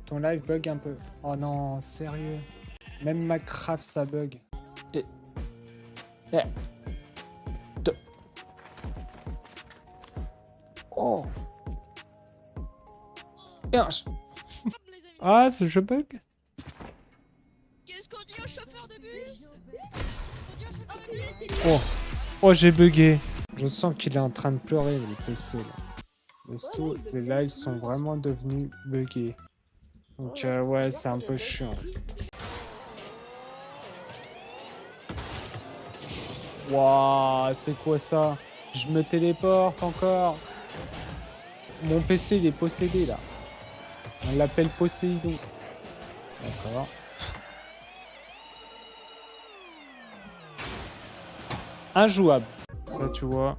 Ton live bug un peu. Oh non, sérieux. Même Minecraft ça bug. Et... et- de- Oh. Yach. Les amis. Ah, ce jeu bug. Qu'est-ce qu'on dit au chauffeur de bus? On dit au chauffeur de bus? Oh. Oh, j'ai bugué. Je sens qu'il est en train de pleurer, le PC, là. Les lives sont vraiment devenus buggés. Donc, ouais, c'est un peu chiant. Waouh, c'est quoi ça? Je me téléporte encore. Mon PC, il est possédé, là. On l'appelle Poséidon. D'accord. Injouable. Ça, tu vois.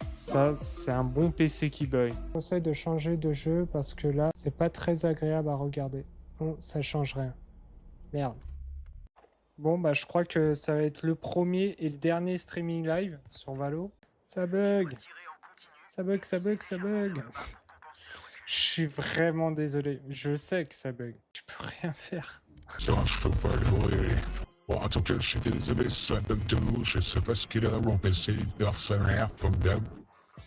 Ça, c'est un bon PC qui bug. Je conseille de changer de jeu parce que là, c'est pas très agréable à regarder. Bon, ça change rien. Merde. Bon, bah, je crois que ça va être le premier et le dernier streaming live sur Valo. Ça bug. Ça bug, ça bug, ça bug. Je suis vraiment désolé. Je sais que ça bug. Je peux rien faire. Bon, en tout cas, je suis désolé si ça donne tout. Je sais pas ce qu'il a mon PC de harcèlement comme d'hab.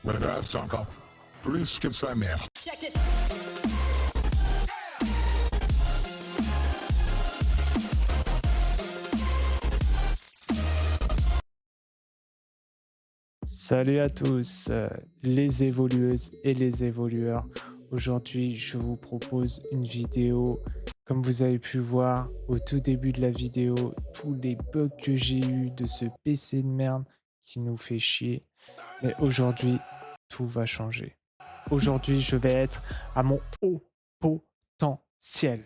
Voilà, c'est encore plus que sa mère. Salut à tous, les évolueuses et les évolueurs. Aujourd'hui, je vous propose une vidéo. Comme vous avez pu voir au tout début de la vidéo, tous les bugs que j'ai eu de ce PC de merde qui nous fait chier. Mais aujourd'hui, tout va changer. Aujourd'hui, je vais être à mon haut potentiel.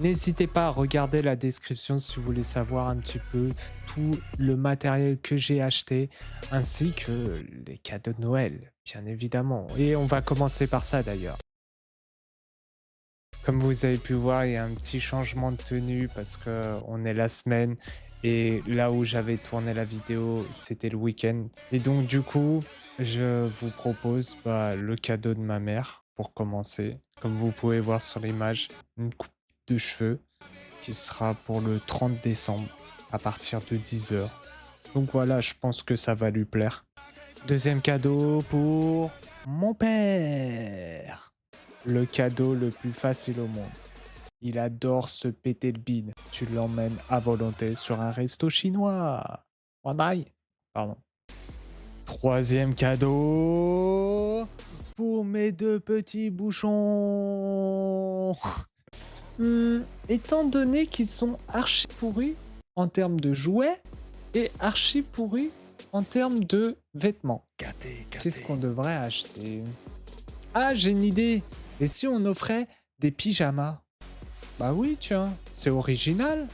N'hésitez pas à regarder la description si vous voulez savoir un petit peu tout le matériel que j'ai acheté, ainsi que les cadeaux de Noël, bien évidemment. Et on va commencer par ça d'ailleurs. Comme vous avez pu voir, il y a un petit changement de tenue parce qu'on est la semaine et là où j'avais tourné la vidéo, c'était le week-end. Et donc du coup, je vous propose le cadeau de ma mère pour commencer. Comme vous pouvez voir sur l'image, une coupe de cheveux qui sera pour le 30 décembre à partir de 10 h. Donc voilà, je pense que ça va lui plaire. Deuxième cadeau pour mon père. Le cadeau le plus facile au monde. Il adore se péter le bide. Tu l'emmènes à volonté sur un resto chinois. Wanai. Pardon. Troisième cadeau pour mes deux petits bouchons. Étant donné qu'ils sont archi pourris en termes de jouets et archi pourris en termes de vêtements. Qu'est-ce qu'on devrait acheter? Ah, j'ai une idée. Et si on offrait des pyjamas? Bah oui, tiens, c'est original.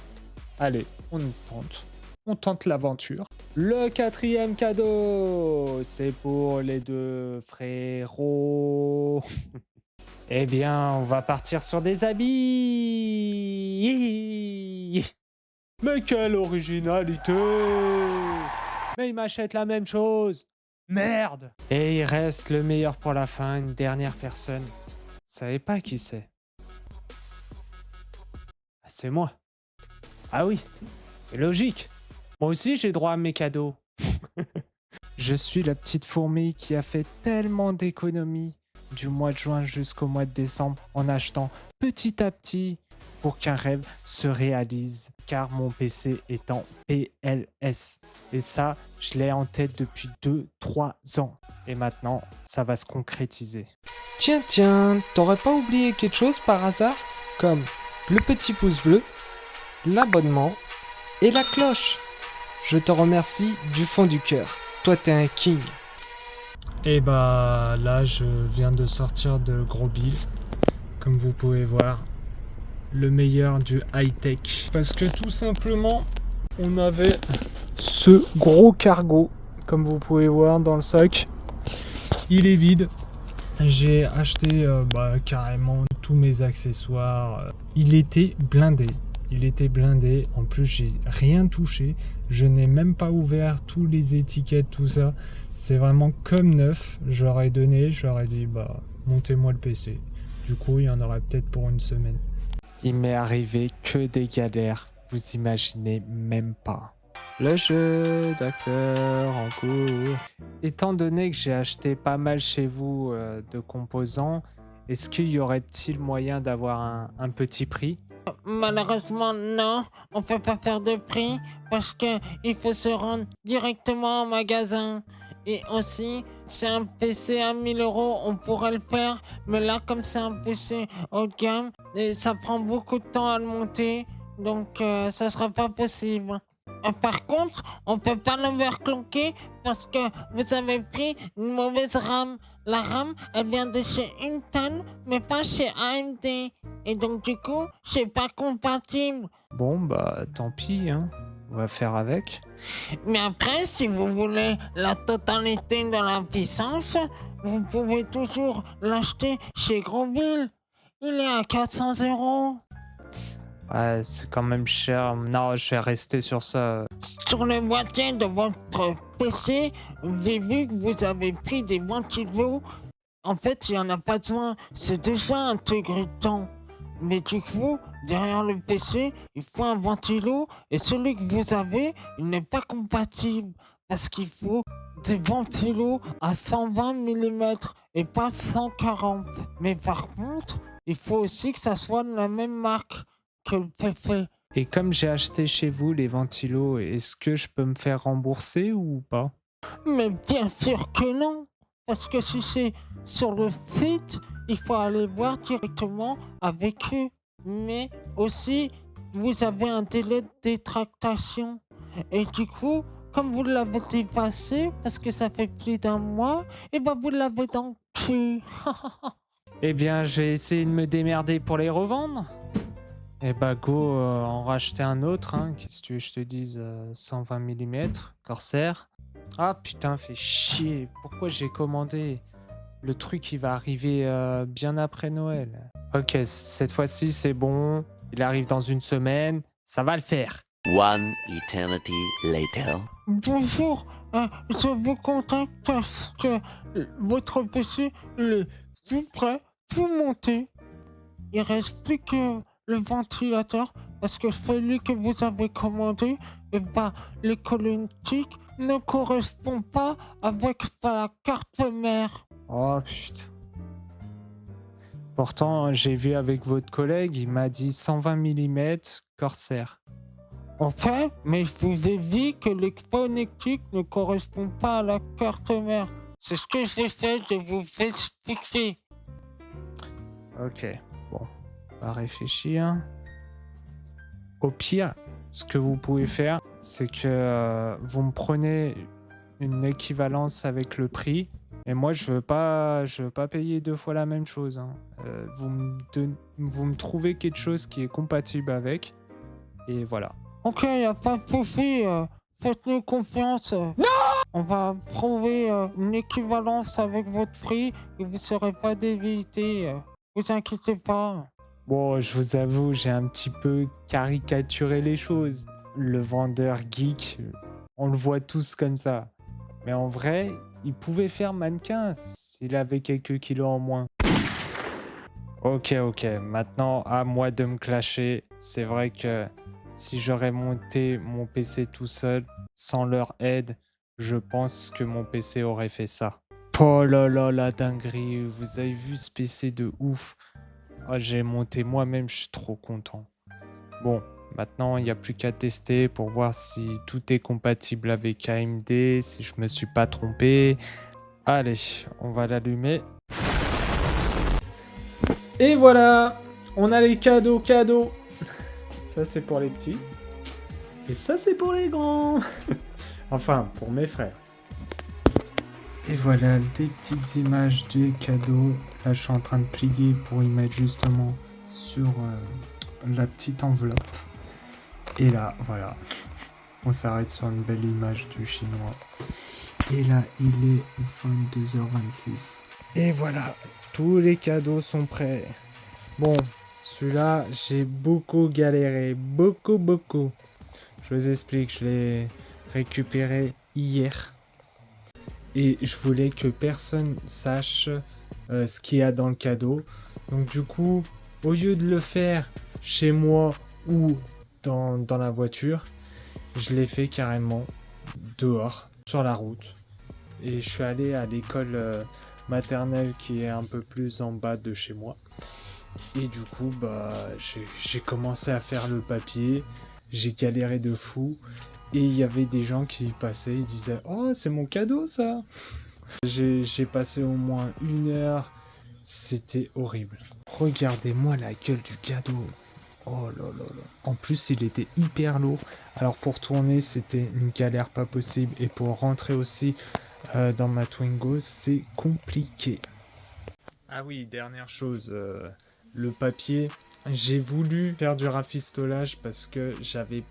Allez, on tente. On tente l'aventure. Le quatrième cadeau, c'est pour les deux frérots. Eh bien, on va partir sur des habits. Mais quelle originalité! Mais il m'achète la même chose. Merde! Et il reste le meilleur pour la fin, une dernière personne. Vous savez pas qui c'est? Ah, c'est moi. Ah oui, c'est logique. Moi aussi, j'ai droit à mes cadeaux. Je suis la petite fourmi qui a fait tellement d'économies du mois de juin jusqu'au mois de décembre en achetant petit à petit pour qu'un rêve se réalise, car mon PC est en PLS. Et ça, je l'ai en tête depuis 2-3 ans. Et maintenant, ça va se concrétiser. Tiens, t'aurais pas oublié quelque chose par hasard? Comme le petit pouce bleu, l'abonnement et la cloche. Je te remercie du fond du cœur. Toi, t'es un king. Et bah là, je viens de sortir de Gros Bill. Comme vous pouvez voir, le meilleur du high-tech. Parce que tout simplement, on avait ce gros cargo. Comme vous pouvez voir dans le sac, il est vide. J'ai acheté carrément tous mes accessoires. Il était blindé. En plus, j'ai rien touché. Je n'ai même pas ouvert tous les étiquettes, tout ça. C'est vraiment comme neuf. Je leur ai dit, montez-moi le PC. Du coup, il y en aura peut-être pour une semaine. Il m'est arrivé que des galères, vous imaginez même pas. Le jeu d'acteur en cours. Étant donné que j'ai acheté pas mal chez vous de composants, est-ce qu'il y aurait-il moyen d'avoir un petit prix? Malheureusement, non, on peut pas faire de prix parce que il faut se rendre directement au magasin. Et aussi, c'est un PC à 1000 euros, on pourrait le faire, mais là, comme c'est un PC haut de gamme, et ça prend beaucoup de temps à le monter, donc ça sera pas possible. Par contre, on peut pas l'overclocker parce que vous avez pris une mauvaise RAM. La RAM, elle vient de chez Intel, mais pas chez AMD. Et donc du coup, c'est pas compatible. Bon, bah tant pis, hein. On va faire avec. Mais après, si vous voulez la totalité de la puissance, vous pouvez toujours l'acheter chez Grosville. Il est à 400 euros. Ouais, c'est quand même cher. Non, je vais rester sur ça. Sur le boîtier de votre PC, j'ai vu que vous avez pris des ventilos. En fait, il n'y en a pas besoin. C'est déjà intégré dedans. Mais du coup, derrière le PC, il faut un ventilo. Et celui que vous avez, il n'est pas compatible. Parce qu'il faut des ventilos à 120 mm et pas 140. Mais par contre, il faut aussi que ça soit de la même marque que le PC. Et comme j'ai acheté chez vous les ventilos, est-ce que je peux me faire rembourser ou pas? Mais bien sûr que non. Parce que si c'est sur le site, il faut aller voir directement avec eux. Mais aussi, vous avez un délai de détractation. Et du coup, comme vous l'avez dépassé, parce que ça fait plus d'un mois, et ben vous l'avez dans le cul. Eh bien, je vais essayer de me démerder pour les revendre. Eh bah go, en racheter un autre, hein. Qu'est-ce que tu veux que je te dise? 120 mm, Corsair. Ah putain, fait chier. Pourquoi j'ai commandé? Le truc, il va arriver bien après Noël. Ok, cette fois-ci, c'est bon. Il arrive dans une semaine. Ça va le faire. One eternity later. Bonjour, je vous contacte parce que votre PC il est tout prêt, tout monté. Il reste plus que le ventilateur parce que celui que vous avez commandé, et bah, l'écologique ne correspond pas avec la carte mère. Oh putain. Pourtant, j'ai vu avec votre collègue, il m'a dit 120 mm Corsair. Ok, mais je vous ai dit que l'électronique ne correspond pas à la carte mère. C'est ce que j'ai fait, je vous fais expliquer. Ok, bon, on va réfléchir. Au pire, ce que vous pouvez faire, c'est que vous me prenez une équivalence avec le prix. Et moi, je veux pas payer deux fois la même chose, hein. Vous me trouvez quelque chose qui est compatible avec. Et voilà. Ok, y a pas de souci, faites-nous confiance. Non! On va trouver une équivalence avec votre prix et vous ne serez pas débité. Vous inquiétez pas. Bon, je vous avoue, j'ai un petit peu caricaturé les choses. Le vendeur geek, on le voit tous comme ça. Mais en vrai, il pouvait faire mannequin s'il avait quelques kilos en moins. Ok, maintenant à moi de me clasher. C'est vrai que si j'aurais monté mon PC tout seul, sans leur aide, je pense que mon PC aurait fait ça. Oh là là, la dinguerie, vous avez vu ce PC de ouf. Oh, j'ai monté moi-même, je suis trop content. Bon, maintenant il n'y a plus qu'à tester pour voir si tout est compatible avec AMD, si je me suis pas trompé. Allez, on va l'allumer. Et voilà, on a les cadeaux. Ça c'est pour les petits. Et ça c'est pour les grands. Enfin, pour mes frères. Et voilà les petites images des cadeaux. Là je suis en train de plier pour y mettre justement sur la petite enveloppe. Et là, voilà. On s'arrête sur une belle image du chinois. Et là, il est 22h26. Et voilà, tous les cadeaux sont prêts. Bon, celui-là, j'ai beaucoup galéré. Beaucoup. Je vous explique, je l'ai récupéré hier. Et je voulais que personne sache ce qu'il y a dans le cadeau. Donc du coup, au lieu de le faire chez moi ou dans la voiture, je l'ai fait carrément dehors, sur la route. Et je suis allé à l'école maternelle qui est un peu plus en bas de chez moi. Et du coup, j'ai commencé à faire le papier. J'ai galéré de fou. Et il y avait des gens qui passaient, ils disaient « Oh, c'est mon cadeau ça !» J'ai passé au moins 1 heure. C'était horrible. Regardez-moi la gueule du cadeau. Oh là là là. En plus, il était hyper lourd. Alors pour tourner, c'était une galère pas possible. Et pour rentrer aussi dans ma Twingo, c'est compliqué. Ah oui, dernière chose. Le papier. J'ai voulu faire du rafistolage parce que j'avais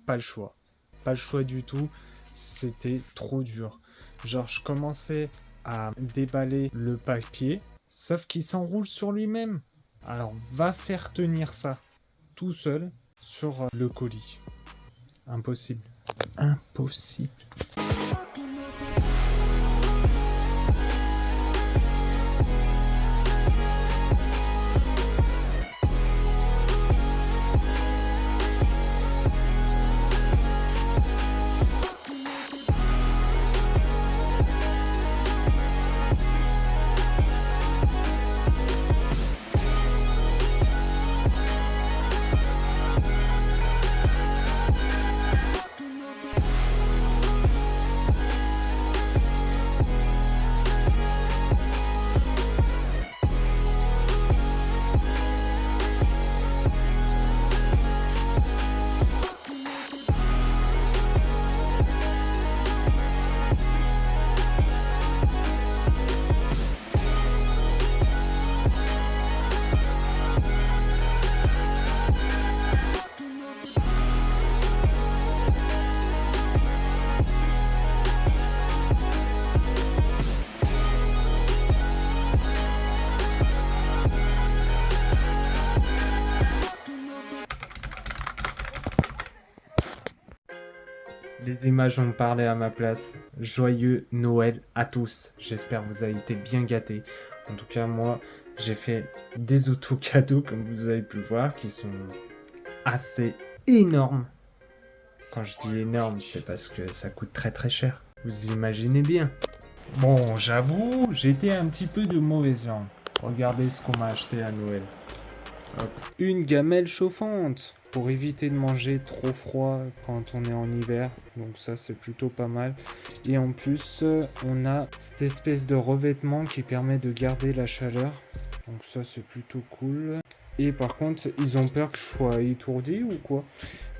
pas le choix. Pas le choix du tout. C'était trop dur. Genre, je commençais à déballer le papier. Sauf qu'il s'enroule sur lui-même. Alors, va faire tenir ça tout seul sur le colis. Impossible. Impossible. Les images ont parlé à ma place. Joyeux Noël à tous. J'espère que vous avez été bien gâtés. En tout cas, moi, j'ai fait des auto-cadeaux, comme vous avez pu voir, qui sont assez énormes. Quand je dis énorme, c'est parce que ça coûte très très cher. Vous imaginez bien. Bon, j'avoue, j'étais un petit peu de mauvaise langue. Regardez ce qu'on m'a acheté à Noël. Hop. Une gamelle chauffante pour éviter de manger trop froid quand on est en hiver. Donc ça, c'est plutôt pas mal. Et en plus, on a cette espèce de revêtement qui permet de garder la chaleur. Donc ça, c'est plutôt cool. Et par contre, ils ont peur que je sois étourdi ou quoi.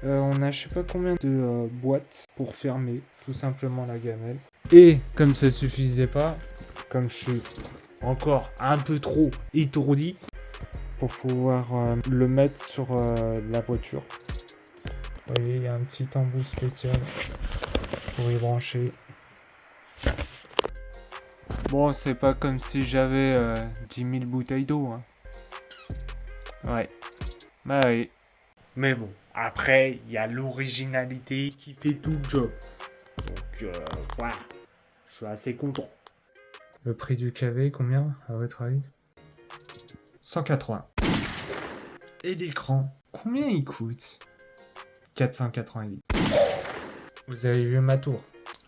On a je sais pas combien de boîtes pour fermer tout simplement la gamelle. Et comme ça suffisait pas, comme je suis encore un peu trop étourdi, pour pouvoir le mettre sur la voiture. Vous voyez, il y a un petit embout spécial pour y brancher. Bon, c'est pas comme si j'avais 10 000 bouteilles d'eau. Hein. Ouais. Bah oui. Mais bon, après, il y a l'originalité qui fait tout le job. Donc, voilà. Je suis assez content. Le prix du KV, combien, à votre avis ? 180. Et l'écran, combien il coûte ? 488. Vous avez vu ma tour ?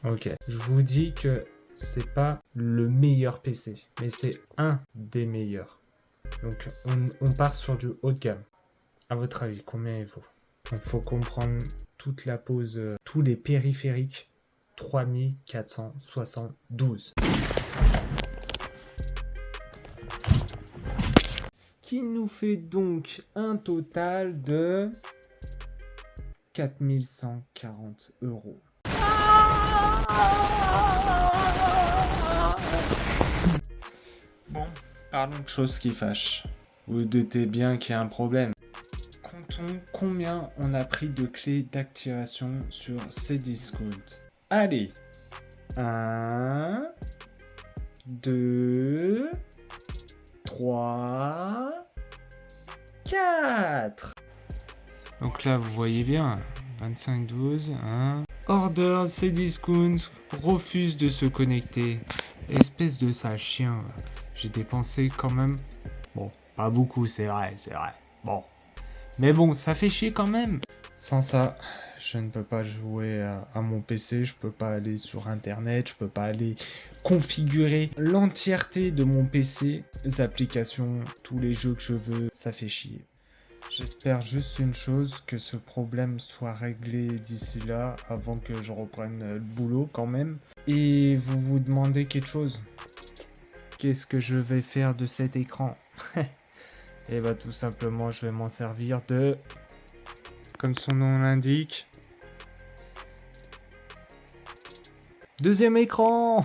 Ok. Je vous dis que c'est pas le meilleur PC, mais c'est un des meilleurs. Donc on part sur du haut de gamme. À votre avis, combien il vaut ? Il faut comprendre toute la pose, tous les périphériques. 3472. Qui nous fait donc un total de 4140 €. Bon, parlons de choses qui fâchent. Vous doutez bien qu'il y a un problème. Comptons combien on a pris de clés d'activation sur ces discounts. Allez, 1, 2, 3, 4. Donc là, vous voyez bien, 25-12, 1. Order, ces discounts, refuse de se connecter. Espèce de sale chien. J'ai dépensé quand même, bon, Pas beaucoup, c'est vrai, c'est vrai. Bon. Mais bon, ça fait chier quand même. Sans ça, je ne peux pas jouer à mon PC, je peux pas aller sur internet, je peux pas aller configurer l'entièreté de mon PC, les applications, tous les jeux que je veux, ça fait chier. J'espère juste une chose, que ce problème soit réglé d'ici là, avant que je reprenne le boulot quand même. Et vous vous demandez quelque chose. Qu'est-ce que je vais faire de cet écran? Et bah tout simplement, je vais m'en servir de... Comme son nom l'indique... Deuxième écran.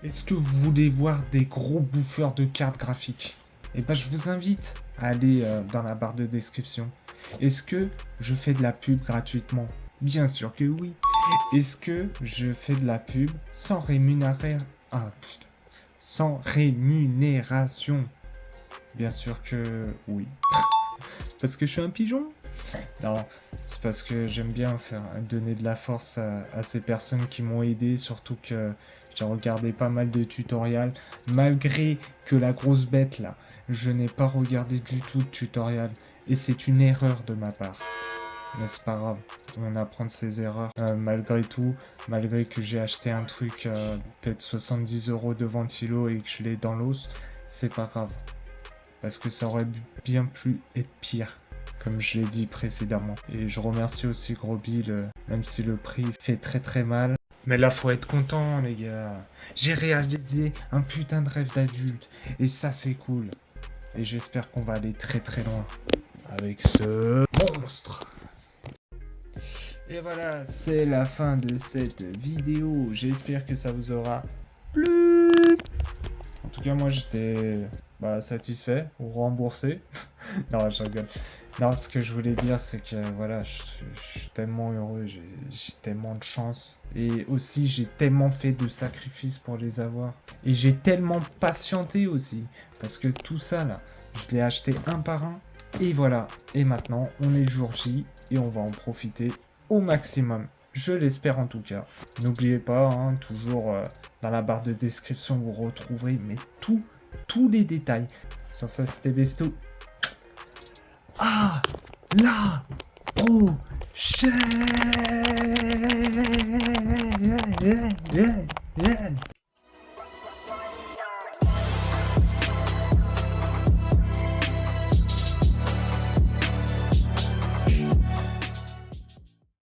Est-ce que vous voulez voir des gros bouffeurs de cartes graphiques? Et bah je vous invite à aller dans la barre de description. Est-ce que je fais de la pub gratuitement? Bien sûr que oui. Est-ce que je fais de la pub sans rémunération? Ah putain. Sans rémunération? Bien sûr que oui. Parce que je suis un pigeon? Non, c'est parce que j'aime bien donner de la force à ces personnes qui m'ont aidé, surtout que j'ai regardé pas mal de tutoriels, malgré que la grosse bête là, je n'ai pas regardé du tout de tutoriel, et c'est une erreur de ma part. Mais c'est pas grave, on apprend de ses erreurs. Malgré tout, malgré que j'ai acheté un truc peut-être 70 € de ventilo et que je l'ai dans l'os, c'est pas grave. Parce que ça aurait bien pu être pire, comme je l'ai dit précédemment. Et je remercie aussi Gros Bill, même si le prix fait très très mal. Mais là, faut être content, les gars. J'ai réalisé un putain de rêve d'adulte. Et ça, c'est cool. Et j'espère qu'on va aller très très loin avec ce monstre. Et voilà, c'est la fin de cette vidéo. J'espère que ça vous aura plu. En tout cas, moi, j'étais satisfait ou remboursé. Non, je rigole. Non, ce que je voulais dire, c'est que voilà, je suis tellement heureux, j'ai tellement de chance. Et aussi, j'ai tellement fait de sacrifices pour les avoir. Et j'ai tellement patienté aussi. Parce que tout ça, là, je l'ai acheté un par un. Et voilà. Et maintenant, on est jour J. Et on va en profiter au maximum. Je l'espère en tout cas. N'oubliez pas, hein, toujours dans la barre de description, vous retrouverez mais tous les détails. Sur ça, c'était Besto. Ah, la prochaine.